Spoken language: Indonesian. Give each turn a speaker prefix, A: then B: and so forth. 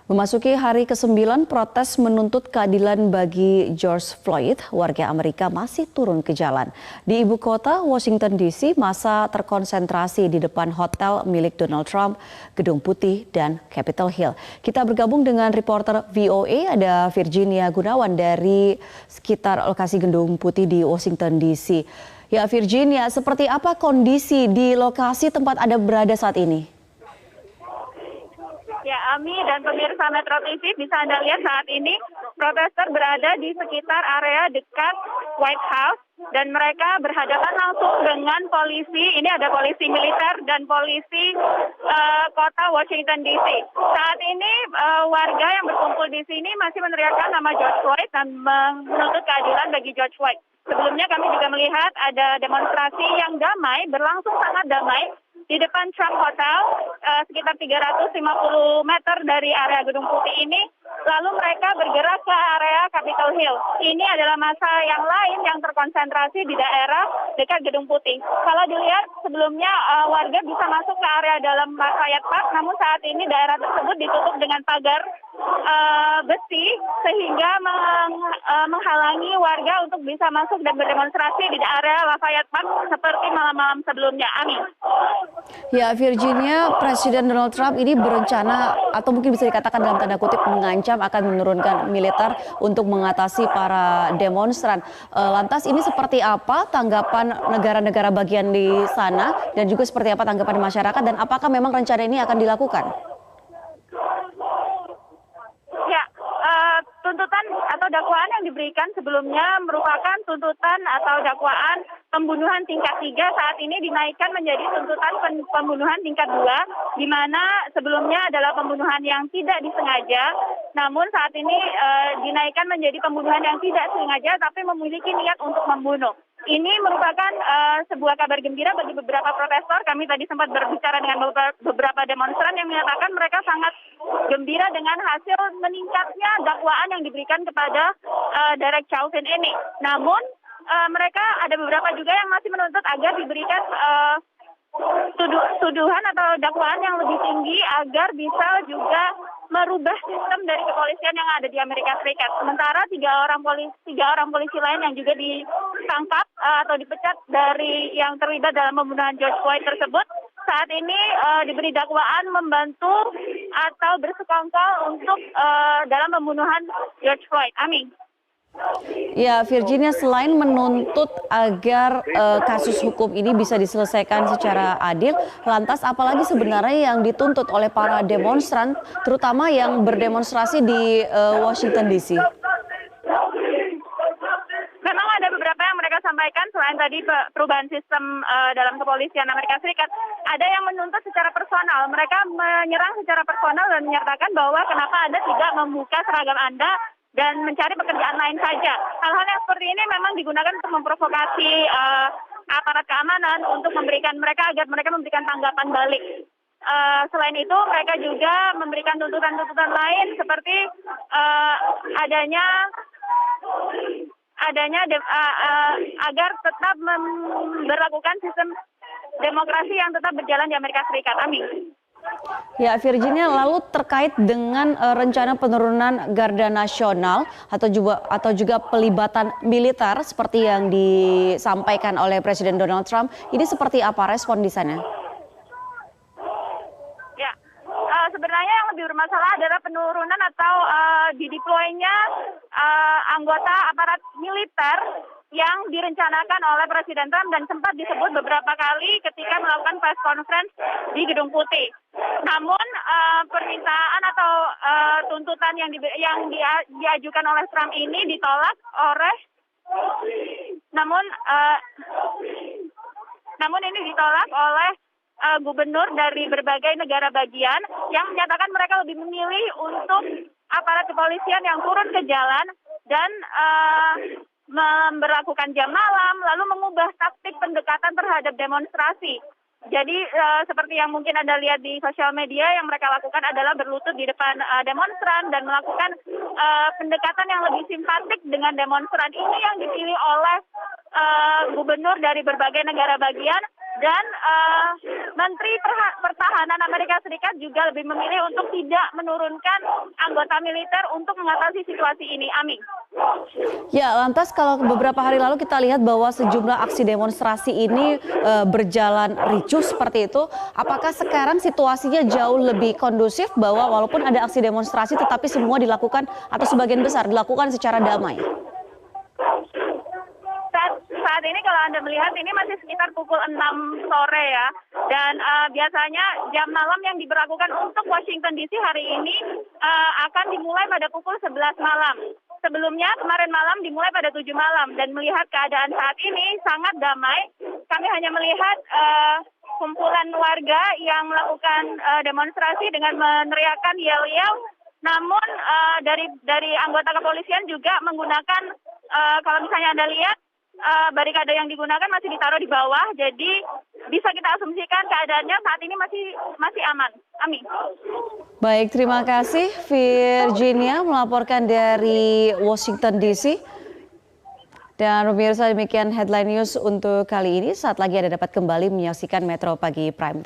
A: Memasuki hari ke-9, protes menuntut keadilan bagi George Floyd, warga Amerika masih turun ke jalan. Di ibu kota, Washington DC, massa terkonsentrasi di depan hotel milik Donald Trump, Gedung Putih, dan Capitol Hill. Kita bergabung dengan reporter VOA, ada Virginia Gunawan dari sekitar lokasi Gedung Putih di Washington DC. Ya Virginia, seperti apa kondisi di lokasi tempat Anda berada saat ini?
B: Ya, Ami dan pemirsa Metro TV bisa Anda lihat saat ini protester berada di sekitar area dekat White House dan mereka berhadapan langsung dengan polisi. Ini ada polisi militer dan polisi kota Washington DC. Saat ini warga yang berkumpul di sini masih meneriakkan nama George Floyd dan menuntut keadilan bagi George Floyd. Sebelumnya kami juga melihat ada demonstrasi yang damai, berlangsung sangat damai di depan Trump Hotel, sekitar 350 meter dari area Gedung Putih ini. Lalu mereka bergerak ke area Capitol Hill. Ini adalah massa yang lain yang terkonsentrasi di daerah dekat Gedung Putih. Kalau dilihat sebelumnya warga bisa masuk ke area dalam Lafayette Park, namun saat ini daerah tersebut ditutup dengan pagar besi sehingga menghalangi warga untuk bisa masuk dan berdemonstrasi di area Lafayette Park seperti malam-malam sebelumnya. Amin.
A: Ya Virginia, Presiden Donald Trump ini berencana atau mungkin bisa dikatakan dalam tanda kutip mengancam akan menurunkan militer untuk mengatasi para demonstran. Lantas ini seperti apa tanggapan negara-negara bagian di sana dan juga seperti apa tanggapan masyarakat dan apakah memang rencana ini akan dilakukan?
B: Tuntutan atau dakwaan yang diberikan sebelumnya merupakan tuntutan atau dakwaan pembunuhan tingkat 3, saat ini dinaikkan menjadi tuntutan pembunuhan tingkat 2, di mana sebelumnya adalah pembunuhan yang tidak disengaja, namun saat ini dinaikkan menjadi pembunuhan yang tidak sengaja tapi memiliki niat untuk membunuh. Ini merupakan sebuah kabar gembira bagi beberapa protestor. Kami tadi sempat berbicara dengan beberapa demonstran yang menyatakan mereka sangat gembira dengan hasil meningkatnya dakwaan yang diberikan kepada Derek Chauvin ini. Namun mereka ada beberapa juga yang masih menuntut agar diberikan tuduhan atau dakwaan yang lebih tinggi agar bisa juga merubah sistem dari kepolisian yang ada di Amerika Serikat. Sementara tiga orang polisi lain yang juga ditangkap atau dipecat dari yang terlibat dalam pembunuhan George Floyd tersebut saat ini diberi dakwaan membantu atau bersekongkol untuk dalam pembunuhan George Floyd. Amin.
A: Ya Virginia, selain menuntut agar kasus hukum ini bisa diselesaikan secara adil, lantas apalagi sebenarnya yang dituntut oleh para demonstran, terutama yang berdemonstrasi di Washington DC?
B: Memang ada beberapa yang mereka sampaikan selain tadi perubahan sistem dalam kepolisian Amerika Serikat. Ada yang menuntut secara personal. Mereka menyerang secara personal dan menyatakan bahwa kenapa Anda tidak membuka seragam Anda dan mencari pekerjaan lain saja. Hal-hal yang seperti ini memang digunakan untuk memprovokasi aparat keamanan untuk memberikan mereka agar mereka memberikan tanggapan balik. Selain itu, mereka juga memberikan tuntutan-tuntutan lain seperti agar tetap memberlakukan sistem demokrasi yang tetap berjalan di Amerika Serikat. Amin.
A: Ya Virginia, lalu terkait dengan rencana penurunan Garda Nasional atau juga pelibatan militer seperti yang disampaikan oleh Presiden Donald Trump, ini seperti apa respon di sana?
B: Ya, sebenarnya yang lebih bermasalah adalah penurunan atau dideploy-nya anggota aparat militer yang direncanakan oleh Presiden Trump dan sempat disebut beberapa kali ketika melakukan press conference di Gedung Putih. Namun permintaan atau tuntutan yang diajukan oleh Trump ini ditolak oleh namun ini ditolak oleh gubernur dari berbagai negara bagian yang menyatakan mereka lebih memilih untuk aparat kepolisian yang turun ke jalan dan memberlakukan jam malam, lalu mengubah taktik pendekatan terhadap demonstrasi. Jadi seperti yang mungkin Anda lihat di sosial media, yang mereka lakukan adalah berlutut di depan demonstran dan melakukan pendekatan yang lebih simpatik dengan demonstran. Ini yang dipilih oleh gubernur dari berbagai negara bagian dan Menteri Pertahanan Amerika Serikat juga lebih memilih untuk tidak menurunkan anggota militer untuk mengatasi situasi ini. Amin.
A: Ya, lantas kalau beberapa hari lalu kita lihat bahwa sejumlah aksi demonstrasi ini berjalan ricuh seperti itu, apakah sekarang situasinya jauh lebih kondusif bahwa walaupun ada aksi demonstrasi tetapi semua dilakukan atau sebagian besar dilakukan secara damai?
B: Saat ini kalau Anda melihat ini masih sekitar pukul 6 sore ya. Dan biasanya jam malam yang diberlakukan untuk Washington DC hari ini akan dimulai pada pukul 11 malam. Sebelumnya kemarin malam dimulai pada 7 malam. Dan melihat keadaan saat ini sangat damai, kami hanya melihat kumpulan warga yang melakukan demonstrasi dengan meneriakkan yel-yel. Namun dari anggota kepolisian juga menggunakan, kalau misalnya Anda lihat, barikade yang digunakan masih ditaruh di bawah, jadi bisa kita asumsikan keadaannya saat ini masih aman. Amin.
A: Baik, terima kasih Virginia melaporkan dari Washington DC. Dan pemirsa, demikian headline news untuk kali ini. Saat lagi Anda dapat kembali menyaksikan Metro Pagi Prime.